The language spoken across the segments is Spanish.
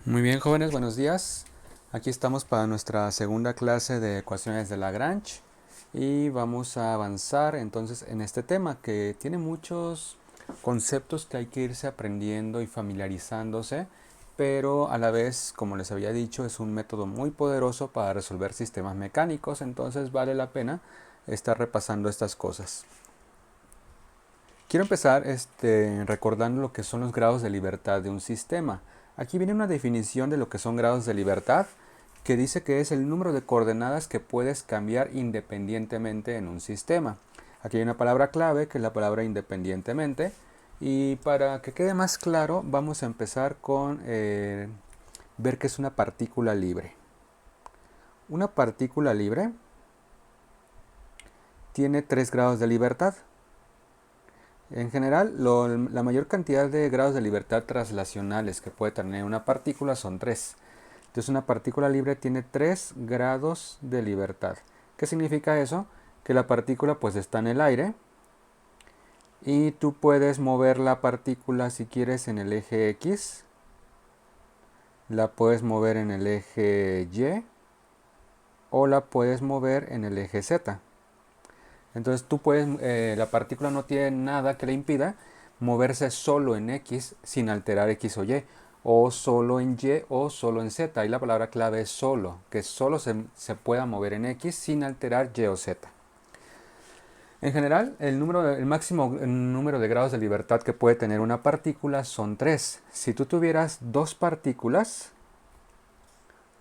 Muy bien, jóvenes, buenos días. Aquí estamos para nuestra segunda clase de ecuaciones de Lagrange y vamos a avanzar entonces en este tema que tiene muchos conceptos que hay que irse aprendiendo y familiarizándose, pero a la vez, como les había dicho, es un método muy poderoso para resolver sistemas mecánicos, entonces vale la pena estar repasando estas cosas. Quiero empezar recordando lo que son los grados de libertad de un sistema. Aquí viene una definición de lo que son grados de libertad, que dice que es el número de coordenadas que puedes cambiar independientemente en un sistema. Aquí hay una palabra clave, que es la palabra independientemente. Y para que quede más claro, vamos a empezar con ver qué es una partícula libre. Una partícula libre tiene 3 grados de libertad. En general, la mayor cantidad de grados de libertad traslacionales que puede tener una partícula son 3. Entonces una partícula libre tiene 3 grados de libertad. ¿Qué significa eso? Que la partícula pues está en el aire y tú puedes mover la partícula si quieres en el eje X, la puedes mover en el eje Y o la puedes mover en el eje Z. Entonces la partícula no tiene nada que le impida moverse solo en X sin alterar X o Y, o solo en Y o solo en Z. Ahí la palabra clave es solo, que solo se pueda mover en X sin alterar Y o Z. En general, el máximo número de grados de libertad que puede tener una partícula son 3. Si tú tuvieras 2 partículas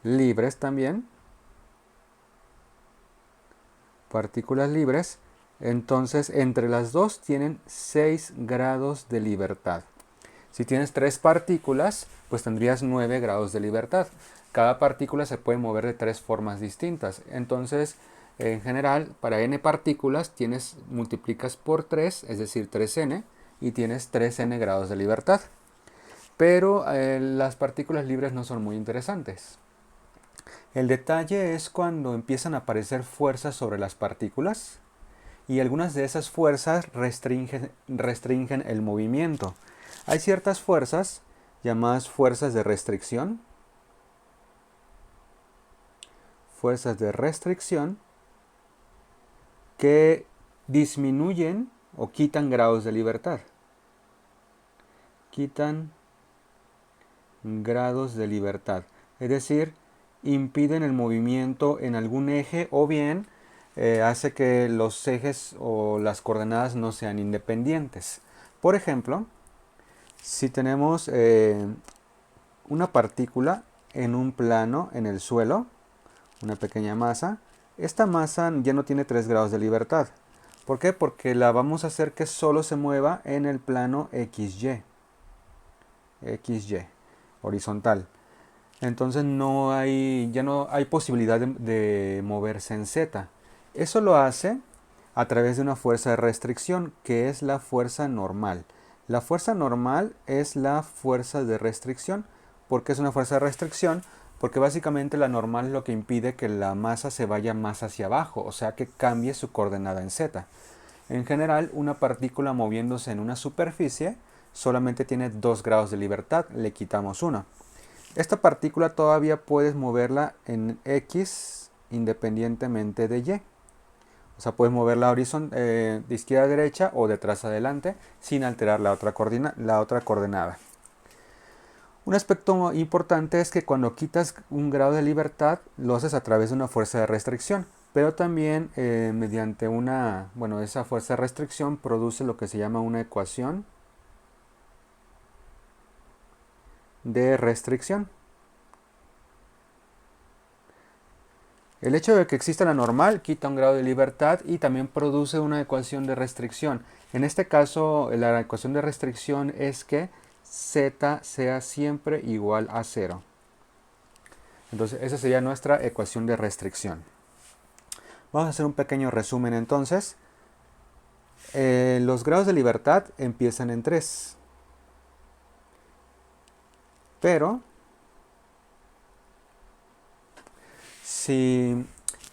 libres también, partículas libres, entonces entre las dos tienen 6 grados de libertad. Si tienes 3 partículas, pues tendrías 9 grados de libertad. Cada partícula se puede mover de 3 formas distintas. Entonces, en general, para n partículas multiplicas por 3, es decir, 3n, y tienes 3n grados de libertad. Pero las partículas libres no son muy interesantes. El detalle es cuando empiezan a aparecer fuerzas sobre las partículas y algunas de esas fuerzas restringen el movimiento. Hay ciertas fuerzas llamadas fuerzas de restricción que disminuyen o quitan grados de libertad. Quitan grados de libertad. Es decir, impiden el movimiento en algún eje o bien hace que los ejes o las coordenadas no sean independientes. Por ejemplo, si tenemos una partícula en un plano en el suelo, una pequeña masa, esta masa ya no tiene 3 grados de libertad. ¿Por qué? Porque la vamos a hacer que solo se mueva en el plano XY, horizontal. Entonces ya no hay posibilidad de moverse en Z. Eso lo hace a través de una fuerza de restricción, que es la fuerza normal. La fuerza normal es la fuerza de restricción. ¿Por qué es una fuerza de restricción? Porque básicamente la normal es lo que impide que la masa se vaya más hacia abajo, o sea que cambie su coordenada en Z. En general, una partícula moviéndose en una superficie solamente tiene 2 grados de libertad, le quitamos 1. Esta partícula todavía puedes moverla en X independientemente de Y. O sea, puedes moverla de izquierda a derecha o de atrás a adelante sin alterar la otra coordenada. Un aspecto importante es que cuando quitas un grado de libertad lo haces a través de una fuerza de restricción, pero también mediante esa fuerza de restricción produce lo que se llama una ecuación de restricción. El hecho de que exista la normal quita un grado de libertad y también produce una ecuación de restricción. En este caso, la ecuación de restricción es que z sea siempre igual a 0. Entonces, esa sería nuestra ecuación de restricción. Vamos a hacer un pequeño resumen entonces. Los grados de libertad empiezan en 3. Pero si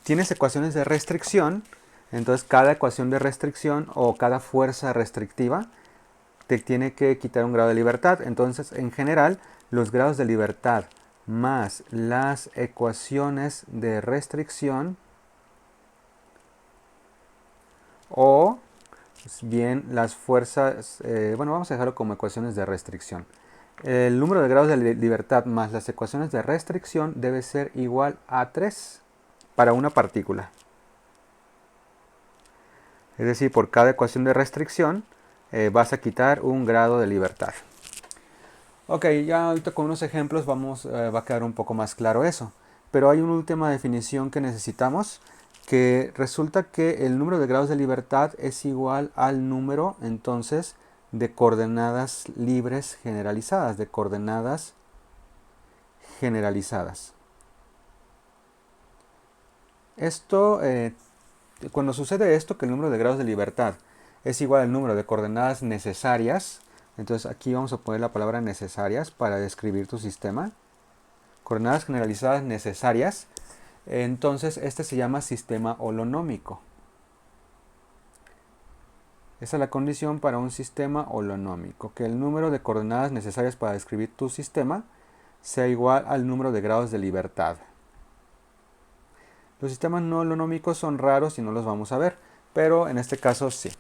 tienes ecuaciones de restricción, entonces cada ecuación de restricción o cada fuerza restrictiva te tiene que quitar un grado de libertad. Entonces, en general, los grados de libertad más las ecuaciones de restricción o bien las fuerzas, bueno, vamos a dejarlo como ecuaciones de restricción. El número de grados de libertad más las ecuaciones de restricción debe ser igual a 3 para una partícula. Es decir, por cada ecuación de restricción vas a quitar un grado de libertad. Ok, ya ahorita con unos ejemplos va a quedar un poco más claro eso. Pero hay una última definición que necesitamos, que resulta que el número de grados de libertad es igual al número, entonces, de coordenadas libres generalizadas, de coordenadas generalizadas. Esto, cuando sucede esto, que el número de grados de libertad es igual al número de coordenadas necesarias, entonces aquí vamos a poner la palabra necesarias para describir tu sistema. Coordenadas generalizadas necesarias. Entonces este se llama sistema holonómico. Esa es la condición para un sistema holonómico, que el número de coordenadas necesarias para describir tu sistema sea igual al número de grados de libertad. Los sistemas no holonómicos son raros y no los vamos a ver, pero en este caso sí.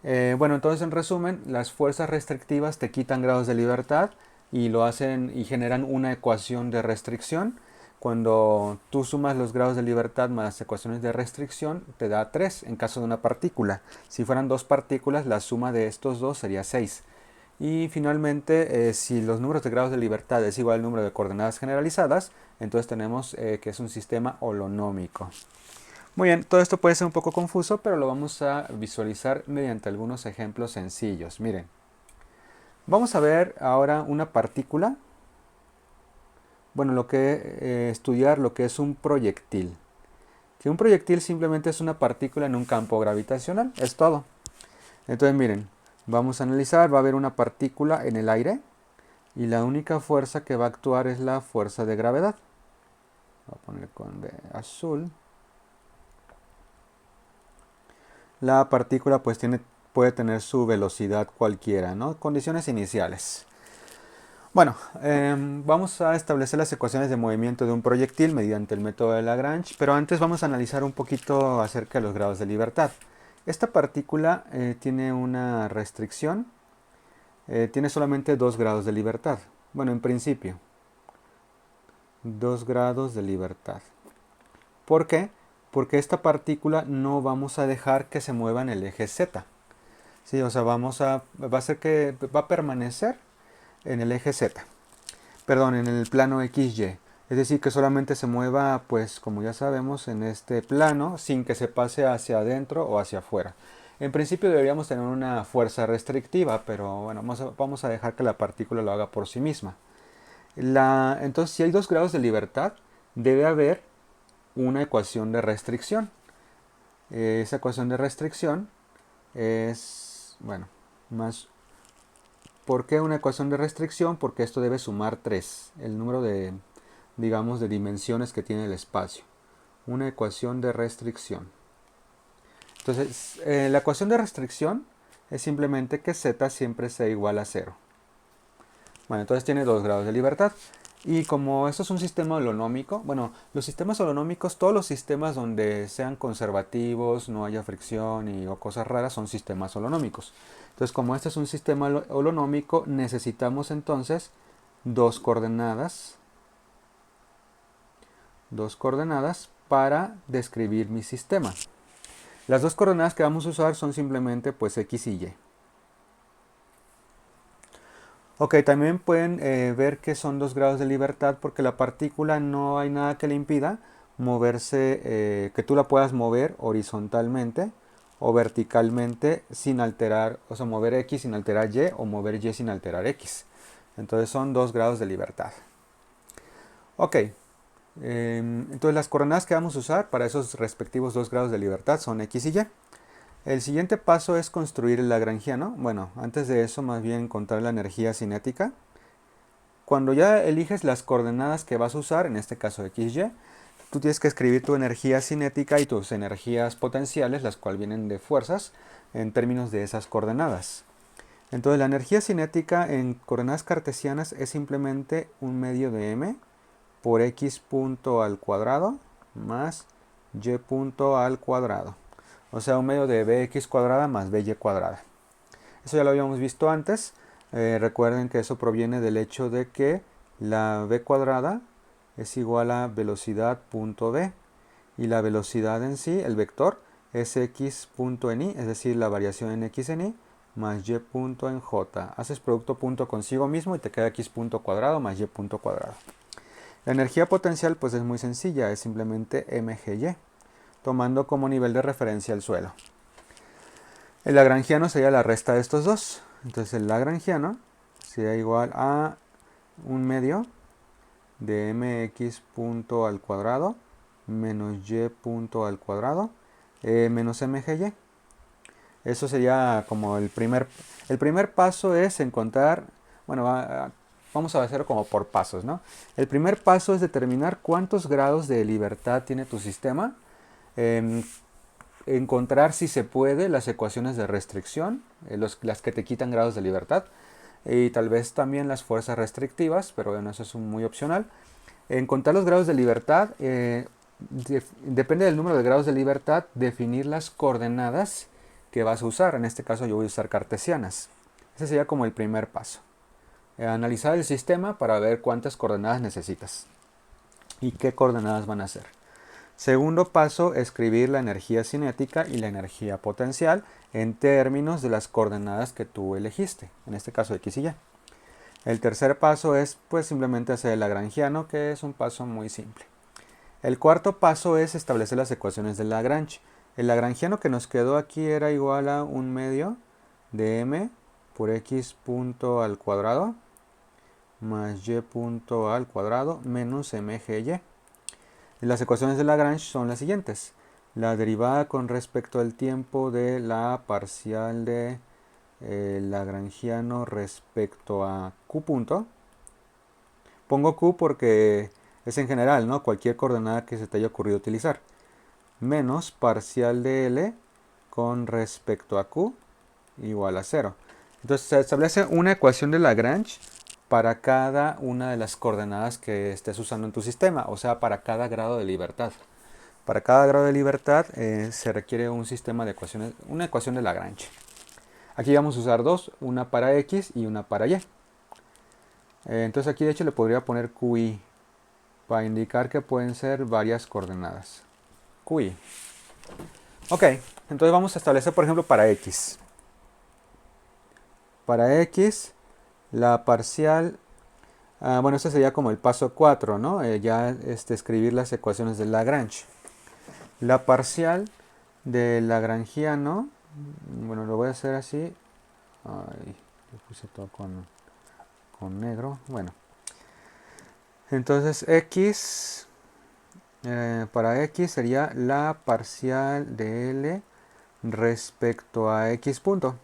Bueno, entonces en resumen, las fuerzas restrictivas te quitan grados de libertad y lo hacen y generan una ecuación de restricción. Cuando tú sumas los grados de libertad más las ecuaciones de restricción, te da 3 en caso de una partícula. Si fueran dos partículas, la suma de estos dos sería 6. Y finalmente, si los números de grados de libertad es igual al número de coordenadas generalizadas, entonces tenemos que es un sistema holonómico. Muy bien, todo esto puede ser un poco confuso, pero lo vamos a visualizar mediante algunos ejemplos sencillos. Miren, vamos a ver ahora una partícula. Bueno, estudiar lo que es un proyectil. Que un proyectil simplemente es una partícula en un campo gravitacional, es todo. Entonces miren, vamos a analizar, va a haber una partícula en el aire y la única fuerza que va a actuar es la fuerza de gravedad. Voy a poner con de azul. La partícula pues puede tener su velocidad cualquiera, ¿no? Condiciones iniciales. Bueno, vamos a establecer las ecuaciones de movimiento de un proyectil mediante el método de Lagrange, pero antes vamos a analizar un poquito acerca de los grados de libertad. Esta partícula tiene una restricción, tiene solamente 2 grados de libertad. Bueno, en principio, 2 grados de libertad. ¿Por qué? Porque esta partícula no vamos a dejar que se mueva en el eje Z. Sí, o sea, va a ser que va a permanecer en el eje Z. Perdón, en el plano XY. Es decir, que solamente se mueva, pues como ya sabemos, en este plano sin que se pase hacia adentro o hacia afuera. En principio deberíamos tener una fuerza restrictiva, pero bueno, vamos a dejar que la partícula lo haga por sí misma. Entonces, si hay 2 grados de libertad, debe haber una ecuación de restricción. Esa ecuación de restricción es, bueno, más... ¿Por qué una ecuación de restricción? Porque esto debe sumar 3, el número de, digamos, de dimensiones que tiene el espacio. Una ecuación de restricción. Entonces, la ecuación de restricción es simplemente que z siempre sea igual a 0. Bueno, entonces tiene 2 grados de libertad. Y como esto es un sistema holonómico, bueno, los sistemas holonómicos, todos los sistemas donde sean conservativos, no haya fricción o cosas raras, son sistemas holonómicos. Entonces, como este es un sistema holonómico, necesitamos entonces dos coordenadas para describir mi sistema. Las dos coordenadas que vamos a usar son simplemente pues x y y. Ok, también pueden ver que son 2 grados de libertad porque la partícula no hay nada que le impida moverse, que tú la puedas mover horizontalmente o verticalmente sin alterar, o sea, mover x sin alterar y o mover y sin alterar x. Entonces son 2 grados de libertad. Ok, entonces las coordenadas que vamos a usar para esos respectivos 2 grados de libertad son x y y. El siguiente paso es construir el lagrangiano. Bueno, antes de eso más bien encontrar la energía cinética. Cuando ya eliges las coordenadas que vas a usar, en este caso x, y, tú tienes que escribir tu energía cinética y tus energías potenciales, las cuales vienen de fuerzas, en términos de esas coordenadas. Entonces la energía cinética en coordenadas cartesianas es simplemente un medio de m por x punto al cuadrado más y punto al cuadrado. O sea, un medio de bx cuadrada más by cuadrada. Eso ya lo habíamos visto antes. Recuerden que eso proviene del hecho de que la b cuadrada es igual a velocidad punto b. Y la velocidad en sí, el vector, es x punto en y, es decir, la variación en x en y, más y punto en j. Haces producto punto consigo mismo y te queda x punto cuadrado más y punto cuadrado. La energía potencial pues es muy sencilla, es simplemente mgy, tomando como nivel de referencia el suelo. El lagrangiano sería la resta de estos dos. Entonces el lagrangiano sería igual a un medio de mx punto al cuadrado menos y punto al cuadrado menos mgy. Eso sería como el primer paso es encontrar, bueno, vamos a hacerlo como por pasos, ¿no? El primer paso es determinar cuántos grados de libertad tiene tu sistema, encontrar si se puede las ecuaciones de restricción, las que te quitan grados de libertad, y tal vez también las fuerzas restrictivas, pero bueno, eso es muy opcional. Encontrar los grados de libertad, depende del número de grados de libertad, definir las coordenadas que vas a usar. En este caso yo voy a usar cartesianas. Ese sería como el primer paso. Analizar el sistema para ver cuántas coordenadas necesitas y qué coordenadas van a ser. Segundo paso, escribir la energía cinética y la energía potencial en términos de las coordenadas que tú elegiste, en este caso x y y. El tercer paso es pues simplemente hacer el lagrangiano, que es un paso muy simple. El cuarto paso es establecer las ecuaciones de Lagrange. El lagrangiano que nos quedó aquí era igual a un medio de m por x punto al cuadrado más y punto al cuadrado menos mgy. Las ecuaciones de Lagrange son las siguientes. La derivada con respecto al tiempo de la parcial de lagrangiano respecto a q punto. Pongo q porque es en general, ¿no? Cualquier coordenada que se te haya ocurrido utilizar. Menos parcial de L con respecto a Q igual a 0. Entonces se establece una ecuación de Lagrange para cada una de las coordenadas que estés usando en tu sistema, o sea, para cada grado de libertad. Para cada grado de libertad se requiere un sistema de ecuaciones, una ecuación de Lagrange. Aquí vamos a usar dos, una para X y una para Y. Entonces aquí de hecho le podría poner QI para indicar que pueden ser varias coordenadas. QI. Ok, entonces vamos a establecer por ejemplo para X. Para X, la parcial, bueno, este sería como el paso 4, ¿no? Ya escribir las ecuaciones de Lagrange. La parcial del lagrangiano, bueno, lo voy a hacer así. Ay, le puse todo con negro. Bueno, entonces X, para X sería la parcial de L respecto a X punto.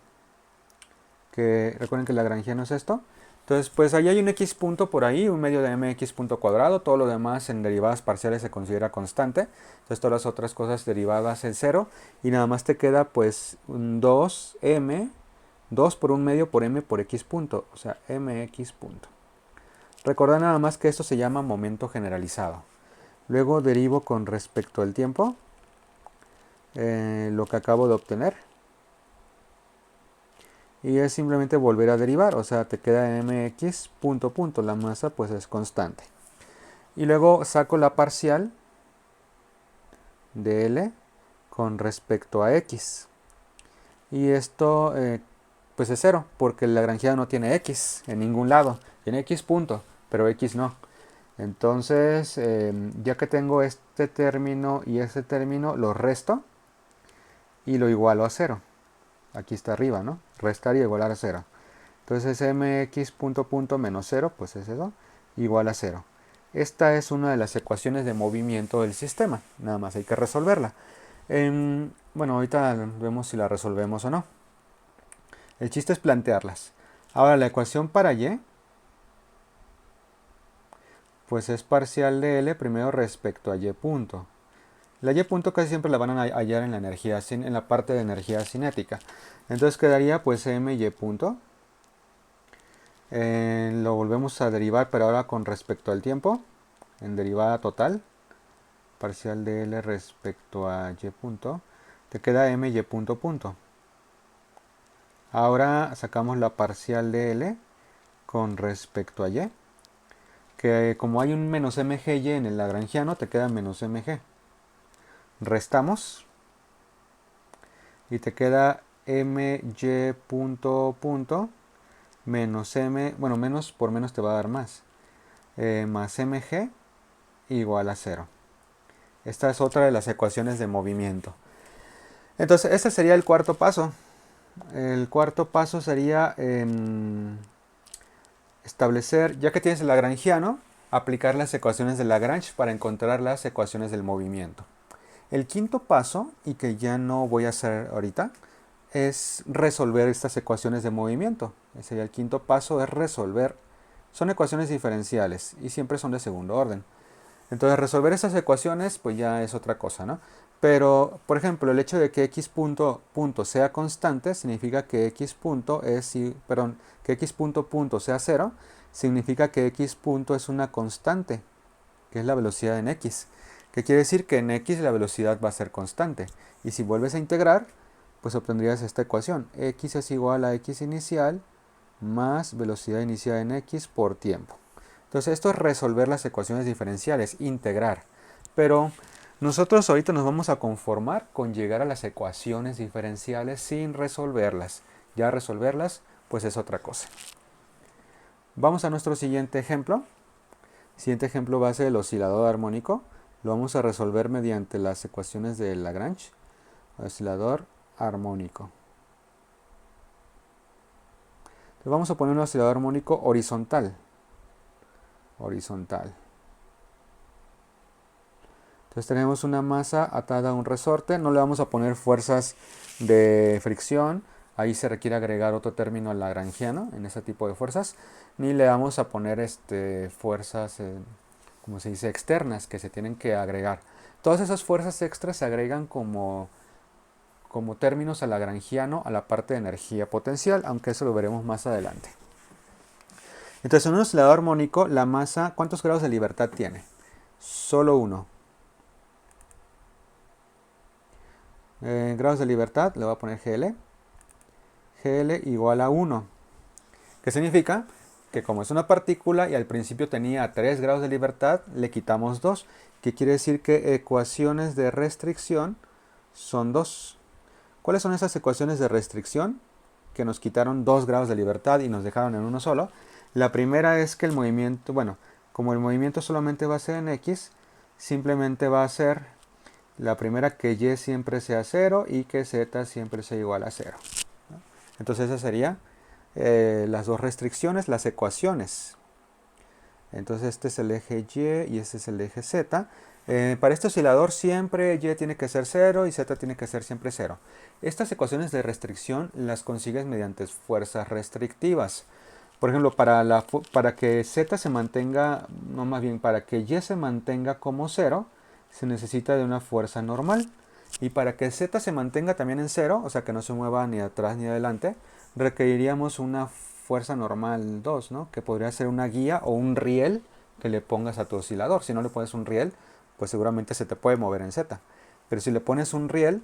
Que recuerden que el lagrangiano es esto. Entonces, pues ahí hay un x punto por ahí, un medio de mx punto cuadrado. Todo lo demás en derivadas parciales se considera constante. Entonces, todas las otras cosas derivadas en 0. Y nada más te queda pues un 2m, 2 por un medio por m por x punto. O sea, mx punto. Recordad nada más que esto se llama momento generalizado. Luego derivo con respecto al tiempo lo que acabo de obtener. Y es simplemente volver a derivar, o sea, te queda mx punto punto, la masa pues es constante. Y luego saco la parcial de L con respecto a x. Y esto pues es 0, porque el lagrangiano no tiene x en ningún lado. Tiene x punto, pero x no. Entonces, ya que tengo este término y este término, lo resto y lo igualo a 0. Aquí está arriba, ¿no? Restar y igualar a 0. Entonces mx punto punto menos 0, pues es eso, igual a 0. Esta es una de las ecuaciones de movimiento del sistema. Nada más hay que resolverla. Bueno, ahorita vemos si la resolvemos o no. El chiste es plantearlas. Ahora la ecuación para y, pues es parcial de L primero respecto a y punto. La y punto casi siempre la van a hallar en la energía, en la parte de energía cinética. Entonces quedaría pues my punto. Lo volvemos a derivar, pero ahora con respecto al tiempo. en derivada total, parcial de L respecto a y punto, te queda m y punto punto. Ahora sacamos la parcial de L con respecto a y, que como hay un menos mgy en el lagrangiano, te queda menos mg. Restamos y te queda my punto punto menos m, bueno, menos por menos te va a dar más, más mg igual a 0. Esta es otra de las ecuaciones de movimiento. Entonces, este sería el cuarto paso. El cuarto paso sería establecer, ya que tienes el lagrangiano, aplicar las ecuaciones de Lagrange para encontrar las ecuaciones del movimiento. El quinto paso, y que ya no voy a hacer ahorita, es resolver estas ecuaciones de movimiento. Ese sería el quinto paso, es resolver. Son ecuaciones diferenciales y siempre son de segundo orden. Entonces resolver esas ecuaciones pues ya es otra cosa, ¿no? Pero, por ejemplo, el hecho de que x punto sea constante significa que x punto que x punto sea 0, significa que x punto es una constante, que es la velocidad en x. Que quiere decir que en x la velocidad va a ser constante. Y si vuelves a integrar, pues obtendrías esta ecuación. X es igual a x inicial más velocidad inicial en x por tiempo. Entonces esto es resolver las ecuaciones diferenciales, integrar. Pero nosotros ahorita nos vamos a conformar con llegar a las ecuaciones diferenciales sin resolverlas. Ya resolverlas, pues es otra cosa. Vamos a nuestro siguiente ejemplo. El siguiente ejemplo va a ser el oscilador armónico. Lo vamos a resolver mediante las ecuaciones de Lagrange. Oscilador armónico. Entonces vamos a poner un oscilador armónico horizontal. Horizontal. Entonces tenemos una masa atada a un resorte. No le vamos a poner fuerzas de fricción. Ahí se requiere agregar otro término lagrangiano en ese tipo de fuerzas. Ni le vamos a poner fuerzas, como se dice, externas que se tienen que agregar. Todas esas fuerzas extras se agregan como términos a lagrangiano a la parte de energía potencial, aunque eso lo veremos más adelante. Entonces en un oscilador armónico la masa, ¿cuántos grados de libertad tiene? Solo uno. Grados de libertad, le voy a poner GL. GL igual a 1. ¿Qué significa? Que como es una partícula y al principio tenía 3 grados de libertad, le quitamos 2. Que quiere decir que ecuaciones de restricción son 2. ¿Cuáles son esas ecuaciones de restricción? Que nos quitaron 2 grados de libertad y nos dejaron en uno solo. La primera es que el movimiento, bueno, como el movimiento solamente va a ser en X, simplemente va a ser la primera que Y siempre sea 0 y que Z siempre sea igual a 0. Entonces esas serían las dos restricciones, las ecuaciones. Entonces este es el eje Y y este es el eje Z. Para este oscilador siempre Y tiene que ser 0 y Z tiene que ser siempre 0. Estas ecuaciones de restricción las consigues mediante fuerzas restrictivas. Por ejemplo, para que Z se mantenga, no más bien, para que Y se mantenga como 0, se necesita de una fuerza normal. Y para que Z se mantenga también en 0, o sea que no se mueva ni atrás ni adelante, requeriríamos una fuerza normal 2, ¿no? Que podría ser una guía o un riel que le pongas a tu oscilador. Si no le pones un riel, pues seguramente se te puede mover en Z. Pero si le pones un riel,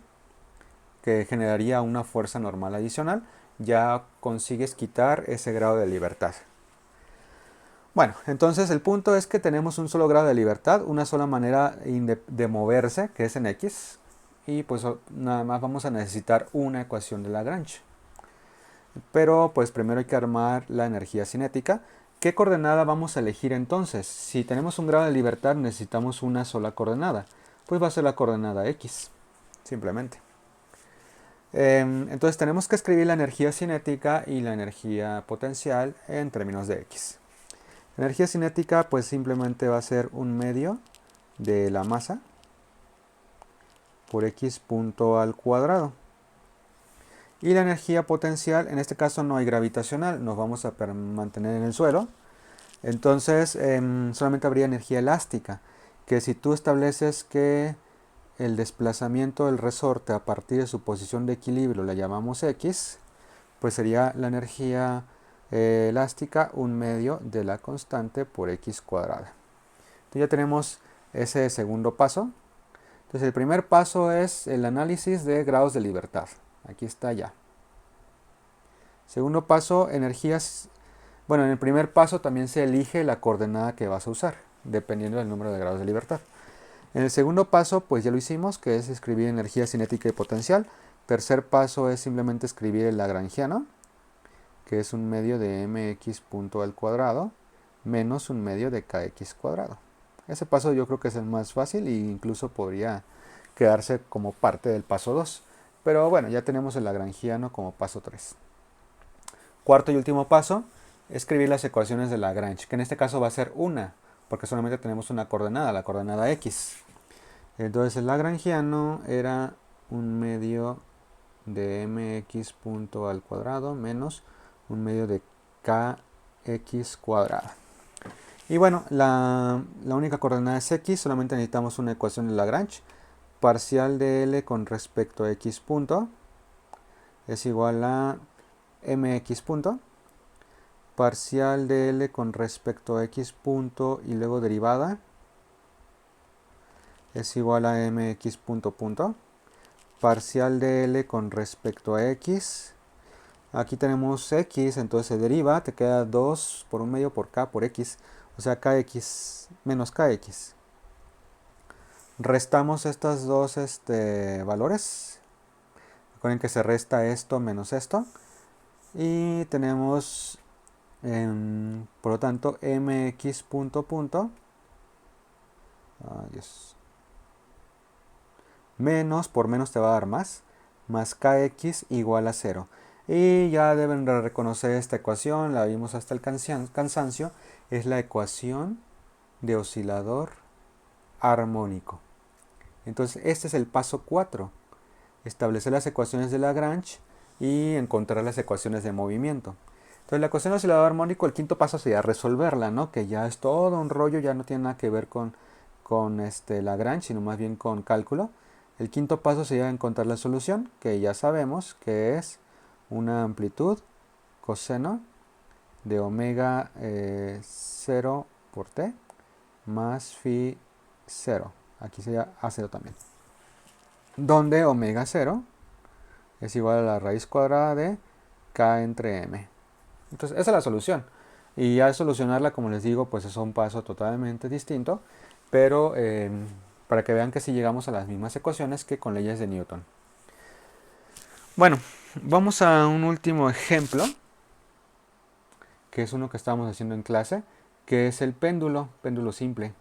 que generaría una fuerza normal adicional, ya consigues quitar ese grado de libertad. Bueno, entonces el punto es que tenemos un solo grado de libertad, una sola manera de moverse, que es en X, y pues nada más vamos a necesitar una ecuación de Lagrange. Pero pues primero hay que armar la energía cinética. ¿Qué coordenada vamos a elegir entonces? Si tenemos un grado de libertad necesitamos una sola coordenada, pues va a ser la coordenada X, simplemente. Entonces tenemos que escribir la energía cinética y la energía potencial en términos de X. La energía cinética pues simplemente va a ser un medio de la masa por X punto al cuadrado. Y la energía potencial, en este caso no hay gravitacional, nos vamos a mantener en el suelo. Entonces solamente habría energía elástica, que si tú estableces que el desplazamiento del resorte a partir de su posición de equilibrio la llamamos X, pues sería la energía elástica un medio de la constante por X cuadrada. Entonces ya tenemos ese segundo paso. Entonces el primer paso es el análisis de grados de libertad. Aquí está ya. Segundo paso, energías. Bueno, en el primer paso también se elige la coordenada que vas a usar, dependiendo del número de grados de libertad. En el segundo paso, pues ya lo hicimos, que es escribir energía cinética y potencial. Tercer paso es simplemente escribir el lagrangiano, que es un medio de mx punto al cuadrado menos un medio de kx cuadrado. Ese paso yo creo que es el más fácil e incluso podría quedarse como parte del paso 2. Pero bueno, ya tenemos el lagrangiano como paso 3. Cuarto y último paso, escribir las ecuaciones de Lagrange, que en este caso va a ser una, porque solamente tenemos una coordenada, la coordenada x. Entonces el lagrangiano era un medio de mx punto al cuadrado menos un medio de kx cuadrado. Y bueno, la única coordenada es x, solamente necesitamos una ecuación de Lagrange. Parcial de L con respecto a x punto es igual a mx punto. Parcial de L con respecto a x punto y luego derivada es igual a mx punto punto. Parcial de L con respecto a x. Aquí tenemos x, entonces se deriva, te queda 2 por un medio por k por x, o sea kx menos kx. Restamos estos dos valores. Recuerden que se resta esto menos esto. Y tenemos, por lo tanto, mx punto punto. Menos, por menos te va a dar más kx igual a 0. Y ya deben reconocer esta ecuación, la vimos hasta el cansancio, es la ecuación de oscilador armónico. Entonces este es el paso 4, establecer las ecuaciones de Lagrange y encontrar las ecuaciones de movimiento. Entonces la ecuación de oscilador armónico, el quinto paso sería resolverla, ¿no? Que ya es todo un rollo, ya no tiene nada que ver con Lagrange, sino más bien con cálculo. El quinto paso sería encontrar la solución, que ya sabemos que es una amplitud coseno de omega 0 por t más phi 0. Aquí sería A0 también. Donde omega 0 es igual a la raíz cuadrada de k entre m. Entonces esa es la solución. Y ya solucionarla, como les digo, pues es un paso totalmente distinto. Pero para que vean que sí llegamos a las mismas ecuaciones que con leyes de Newton. Bueno, vamos a un último ejemplo, que es uno que estábamos haciendo en clase, que es el péndulo simple.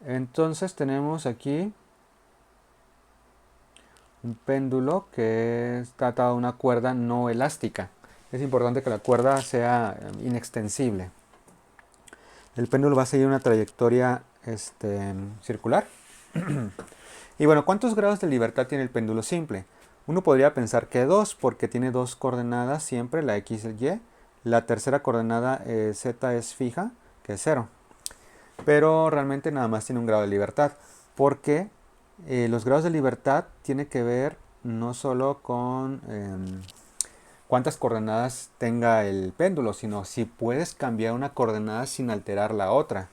Entonces tenemos aquí un péndulo que está atado a una cuerda no elástica. Es importante que la cuerda sea inextensible. El péndulo va a seguir una trayectoria circular. Y bueno, ¿cuántos grados de libertad tiene el péndulo simple? Uno podría pensar que 2, porque tiene dos coordenadas siempre, la x y y. La tercera coordenada z es fija, que es 0. Pero realmente nada más tiene un grado de libertad, porque los grados de libertad tienen que ver no solo con cuántas coordenadas tenga el péndulo, sino si puedes cambiar una coordenada sin alterar la otra.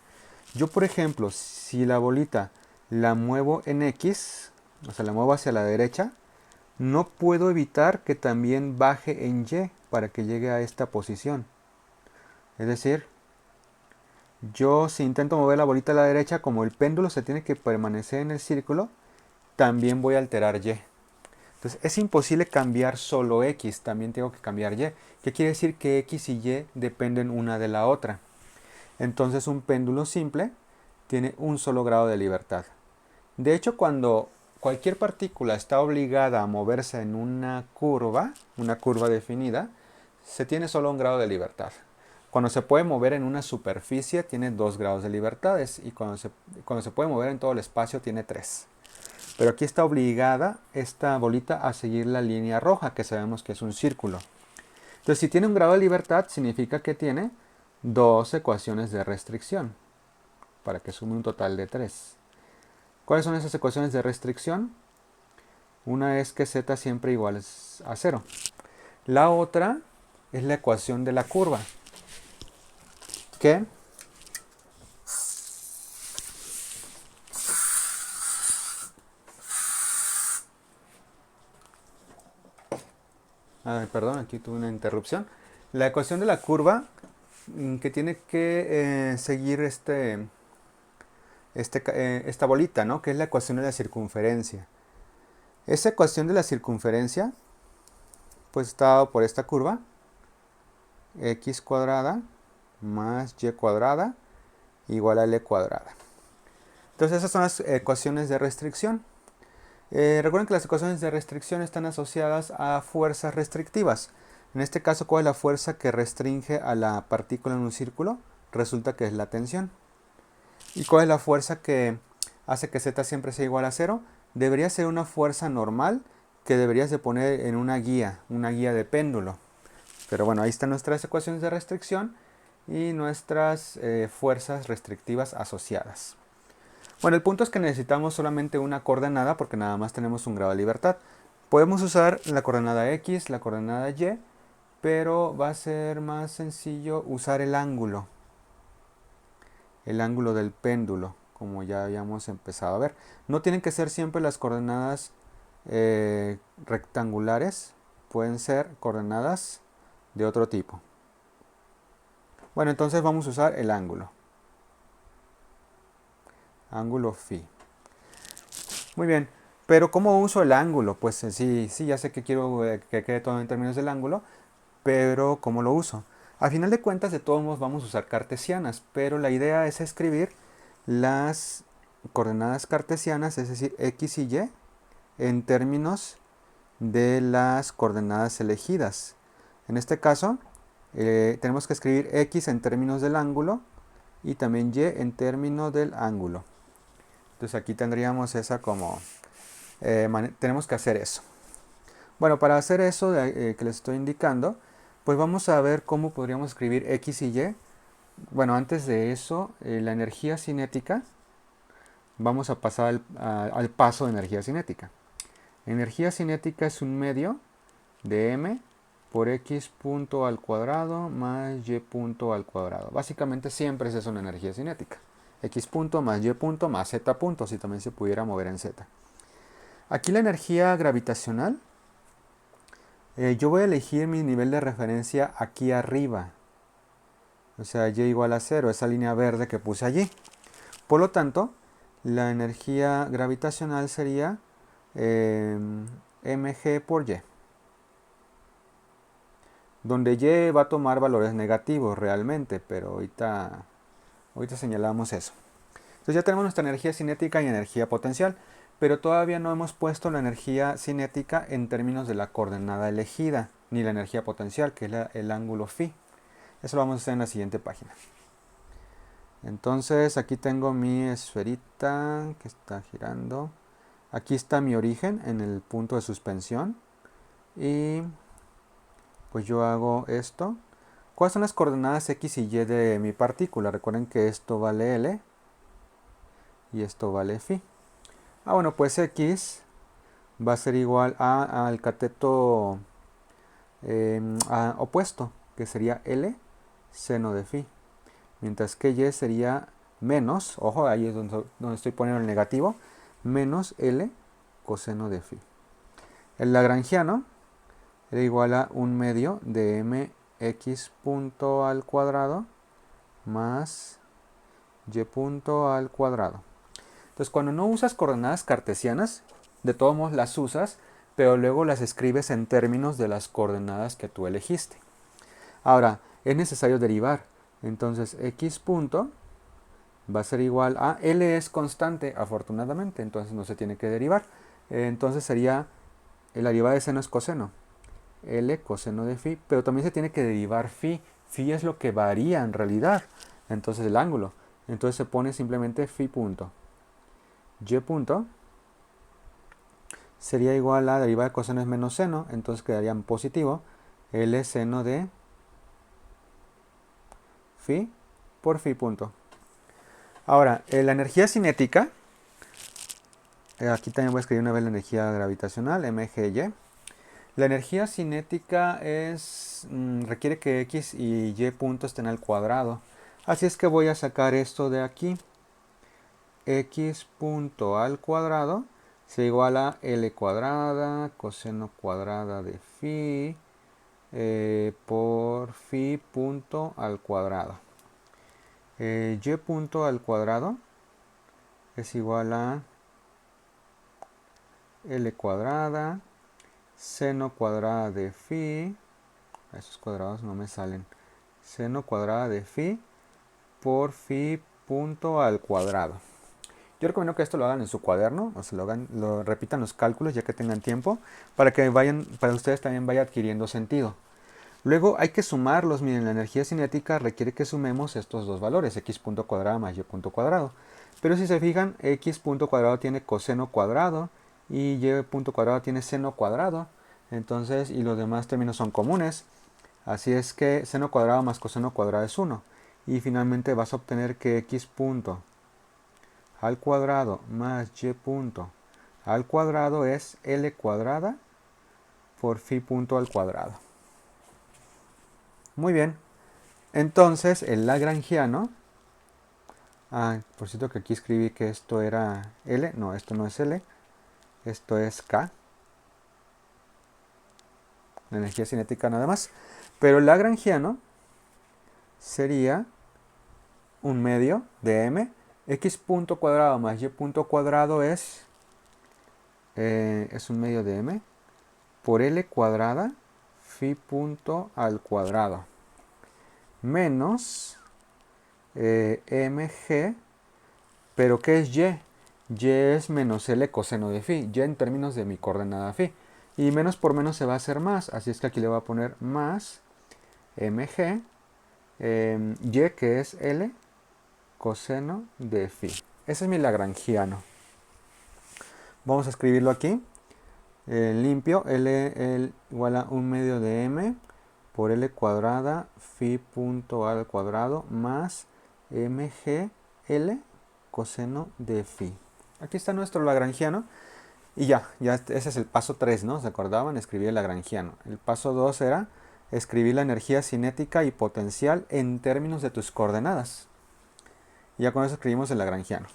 Yo, por ejemplo, si la bolita la muevo en X, o sea, la muevo hacia la derecha, no puedo evitar que también baje en Y para que llegue a esta posición. Es decir, yo si intento mover la bolita a la derecha, como el péndulo se tiene que permanecer en el círculo, también voy a alterar Y. Entonces es imposible cambiar solo X, también tengo que cambiar Y. ¿Qué quiere decir? Que X y Y dependen una de la otra. Entonces un péndulo simple tiene un solo grado de libertad. De hecho, cuando cualquier partícula está obligada a moverse en una curva definida, se tiene solo un grado de libertad. Cuando se puede mover en una superficie tiene 2 grados de libertades y cuando se puede mover en todo el espacio tiene 3. Pero aquí está obligada esta bolita a seguir la línea roja, que sabemos que es un círculo. Entonces, si tiene un grado de libertad, significa que tiene 2 ecuaciones de restricción, para que sume un total de 3. ¿Cuáles son esas ecuaciones de restricción? Una es que z siempre igual a 0. La otra es la ecuación de la curva. que perdón, aquí tuve una interrupción. La ecuación de la curva que tiene que seguir esta bolita, ¿no? Que es la ecuación de la circunferencia. Esa ecuación de la circunferencia, pues está dado por esta curva, x cuadrada más y cuadrada igual a l cuadrada. Entonces esas son las ecuaciones de restricción. Recuerden que las ecuaciones de restricción están asociadas a fuerzas restrictivas. En este caso, ¿cuál es la fuerza que restringe a la partícula en un círculo? Resulta que es la tensión. ¿Y cuál es la fuerza que hace que z siempre sea igual a 0? Debería ser una fuerza normal que deberías de poner en una guía de péndulo. Pero bueno, ahí están nuestras ecuaciones de restricción y nuestras fuerzas restrictivas asociadas. Bueno, el punto es que necesitamos solamente una coordenada porque nada más tenemos un grado de libertad. Podemos usar la coordenada x, la coordenada y, pero va a ser más sencillo usar el ángulo del péndulo, como ya habíamos empezado a ver. No tienen que ser siempre las coordenadas rectangulares, pueden ser coordenadas de otro tipo. Bueno, entonces vamos a usar el ángulo phi. Muy bien, pero ¿cómo uso el ángulo? Pues sí, ya sé que quiero que quede todo en términos del ángulo, pero ¿cómo lo uso? Al final de cuentas, de todos modos vamos a usar cartesianas, pero la idea es escribir las coordenadas cartesianas, es decir, x y y, en términos de las coordenadas elegidas. En este caso, tenemos que escribir x en términos del ángulo y también y en términos del ángulo. Entonces aquí tendríamos esa como... tenemos que hacer eso. Bueno, para hacer eso que les estoy indicando, pues vamos a ver cómo podríamos escribir x y y. Bueno, antes de eso, la energía cinética, vamos a pasar al paso de energía cinética. Energía cinética es un medio de m por x punto al cuadrado más y punto al cuadrado. Básicamente siempre es eso una energía cinética. X punto más y punto más z punto, si también se pudiera mover en z. Aquí la energía gravitacional, yo voy a elegir mi nivel de referencia aquí arriba. O sea, y igual a 0, esa línea verde que puse allí. Por lo tanto, la energía gravitacional sería mg por y. Donde y va a tomar valores negativos realmente, pero ahorita señalamos eso. Entonces ya tenemos nuestra energía cinética y energía potencial, pero todavía no hemos puesto la energía cinética en términos de la coordenada elegida, ni la energía potencial, que es el ángulo phi. Eso lo vamos a hacer en la siguiente página. Entonces aquí tengo mi esferita que está girando. Aquí está mi origen en el punto de suspensión. Y pues yo hago esto. ¿Cuáles son las coordenadas x y y de mi partícula? Recuerden que esto vale L y esto vale phi. Bueno, pues x va a ser igual al cateto opuesto, que sería L seno de phi. Mientras que y sería menos, ojo, ahí es donde estoy poniendo el negativo, menos L coseno de phi. El lagrangiano era igual a 1/2 de mx punto al cuadrado más y punto al cuadrado. Entonces, cuando no usas coordenadas cartesianas, de todos modos las usas, pero luego las escribes en términos de las coordenadas que tú elegiste. Ahora, es necesario derivar. Entonces, x punto va a ser igual a... L es constante, afortunadamente, entonces no se tiene que derivar. Entonces sería... La derivada de seno es coseno. L coseno de phi, pero también se tiene que derivar phi. Phi es lo que varía en realidad. Entonces el ángulo. Entonces se pone simplemente phi punto. Y punto sería igual a la derivada de coseno es menos seno, entonces quedaría en positivo. L seno de phi por phi punto. Ahora, la energía cinética, aquí también voy a escribir una vez la energía gravitacional, mgy. La energía cinética requiere que x y y punto estén al cuadrado. Así es que voy a sacar esto de aquí. X punto al cuadrado se igual a L cuadrada coseno cuadrada de phi por phi punto al cuadrado. Y punto al cuadrado es igual a L cuadrada seno cuadrada de phi, esos cuadrados no me salen, seno cuadrada de phi por phi punto al cuadrado. Yo recomiendo que esto lo hagan en su cuaderno, o sea, lo repitan los cálculos ya que tengan tiempo, para ustedes también vaya adquiriendo sentido. Luego hay que sumarlos, miren, la energía cinética requiere que sumemos estos dos valores, x punto cuadrado más y punto cuadrado. Pero si se fijan, x punto cuadrado tiene coseno cuadrado y y punto cuadrado tiene seno cuadrado. Entonces, y los demás términos son comunes. Así es que seno cuadrado más coseno cuadrado es 1. Y finalmente vas a obtener que x punto al cuadrado más y punto al cuadrado es L cuadrada por phi punto al cuadrado. Muy bien. Entonces, el lagrangiano, por cierto que aquí escribí que esto era L, no, esto no es L, esto es K, la energía cinética nada más, pero el lagrangiano sería un medio de m, x punto cuadrado más y punto cuadrado es un medio de m por L cuadrada phi punto al cuadrado menos mg. ¿Pero qué es y? Y es menos L coseno de phi, y en términos de mi coordenada phi. Y menos por menos se va a hacer más, así es que aquí le voy a poner más mg, y que es L coseno de phi. Ese es mi lagrangiano. Vamos a escribirlo aquí, limpio, L igual a 1 medio de m por L cuadrada phi punto al cuadrado más mg L coseno de phi. Aquí está nuestro lagrangiano. Y ya ese es el paso 3, ¿no? ¿Se acordaban? Escribir el lagrangiano. El paso 2 era escribir la energía cinética y potencial en términos de tus coordenadas. Y ya con eso escribimos el lagrangiano.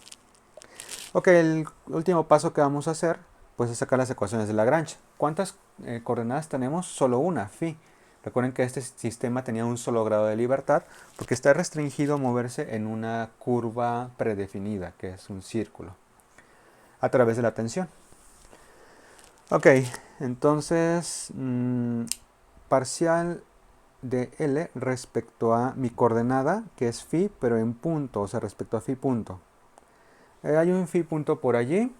Ok, el último paso que vamos a hacer, pues es sacar las ecuaciones de Lagrange. ¿Cuántas coordenadas tenemos? Solo una, phi. Recuerden que este sistema tenía un solo grado de libertad porque está restringido a moverse en una curva predefinida, que es un círculo, a través de la tensión. Ok, entonces parcial de L respecto a mi coordenada, que es phi, pero en punto, o sea, respecto a phi punto. Hay un phi punto por allí.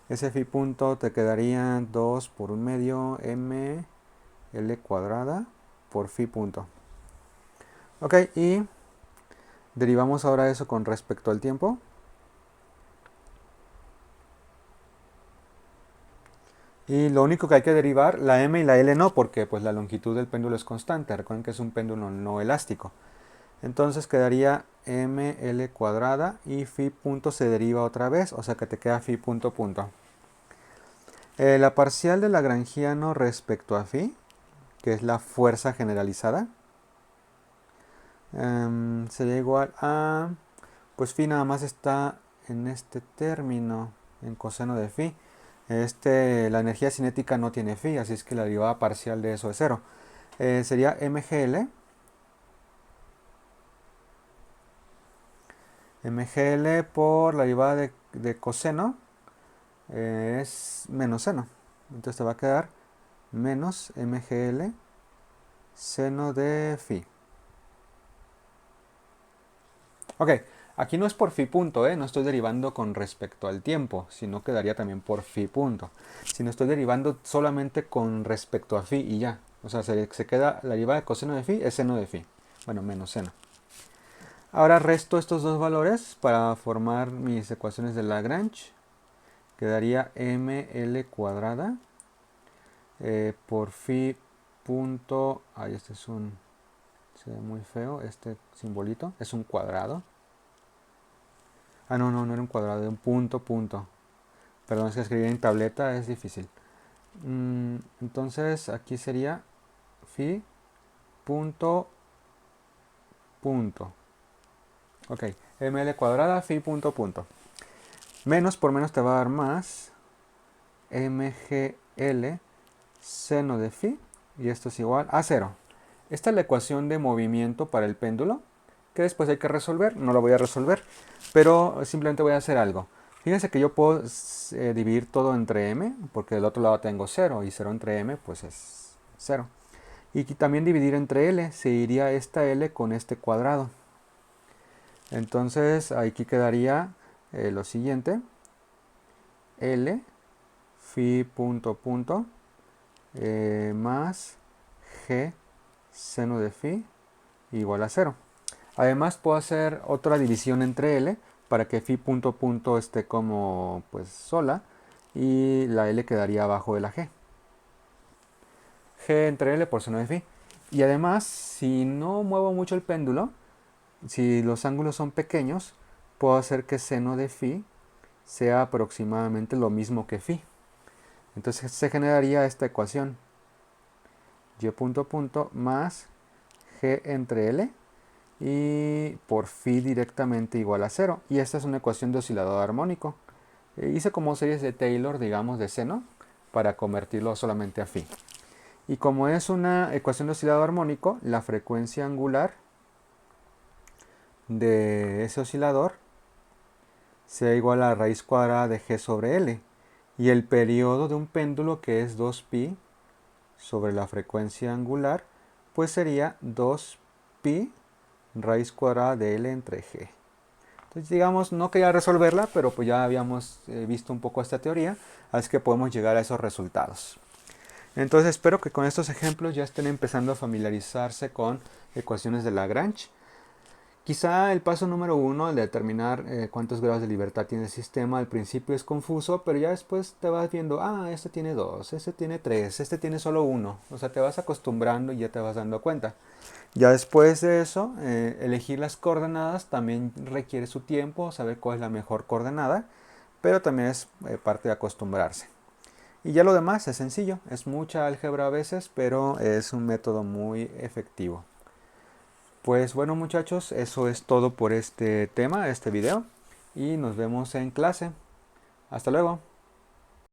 Ese phi punto te quedaría 2 por 1 medio m L cuadrada por phi punto. Ok, y derivamos ahora eso con respecto al tiempo. Y lo único que hay que derivar, la m y la l no, porque pues la longitud del péndulo es constante. Recuerden que es un péndulo no elástico. Entonces quedaría ml cuadrada y phi punto se deriva otra vez, o sea que te queda phi punto punto. La parcial de lagrangiano respecto a phi, que es la fuerza generalizada, sería igual a, pues phi nada más está en este término, en coseno de phi. La energía cinética no tiene phi, así es que la derivada parcial de eso es 0. Sería mgl. mgl por la derivada de coseno es menos seno. Entonces te va a quedar menos mgl seno de phi. Ok, aquí no es por phi punto, no estoy derivando con respecto al tiempo, sino quedaría también por phi punto. Si no estoy derivando solamente con respecto a phi y ya. O sea, se queda la derivada de coseno de phi es seno de phi. Bueno, menos seno. Ahora resto estos dos valores para formar mis ecuaciones de Lagrange. Quedaría ml cuadrada por phi punto... Ay, este es un... Se ve muy feo, este simbolito. Es un cuadrado. Ah, no era un cuadrado, de un punto, punto. Perdón, es que escribir en tableta es difícil. Entonces aquí sería phi punto punto. Ok, ml cuadrada phi punto punto. Menos por menos te va a dar más mgl seno de phi. Y esto es igual a 0. Esta es la ecuación de movimiento para el péndulo, que después hay que resolver. No lo voy a resolver, pero simplemente voy a hacer algo. Fíjense que yo puedo dividir todo entre m, porque del otro lado tengo 0, y 0 entre m pues es 0. Y también dividir entre L, se iría esta L con este cuadrado. Entonces aquí quedaría lo siguiente. L phi punto punto más G seno de phi igual a 0. Además puedo hacer otra división entre L para que phi punto punto esté como pues sola y la L quedaría abajo de la G. G entre L por seno de phi. Y además, si no muevo mucho el péndulo, si los ángulos son pequeños, puedo hacer que seno de phi sea aproximadamente lo mismo que phi. Entonces se generaría esta ecuación. Y punto punto más G entre L y por phi directamente igual a 0. Y esta es una ecuación de oscilador armónico. Hice como series de Taylor, digamos, de seno para convertirlo solamente a phi. Y como es una ecuación de oscilador armónico, la frecuencia angular de ese oscilador sea igual a la raíz cuadrada de g sobre L. Y el periodo de un péndulo, que es 2pi sobre la frecuencia angular, pues sería 2pi raíz cuadrada de L entre g. Entonces, digamos, no quería resolverla, pero pues ya habíamos visto un poco esta teoría, así que podemos llegar a esos resultados. Entonces espero que con estos ejemplos ya estén empezando a familiarizarse con ecuaciones de Lagrange. Quizá el paso número 1, el de determinar cuántos grados de libertad tiene el sistema, al principio es confuso, pero ya después te vas viendo, este tiene 2, este tiene 3, este tiene solo 1. O sea, te vas acostumbrando y ya te vas dando cuenta. Ya después de eso, elegir las coordenadas también requiere su tiempo, saber cuál es la mejor coordenada, pero también es parte de acostumbrarse. Y ya lo demás es sencillo, es mucha álgebra a veces, pero es un método muy efectivo. Pues bueno muchachos, eso es todo por este tema, este video, y nos vemos en clase. Hasta luego.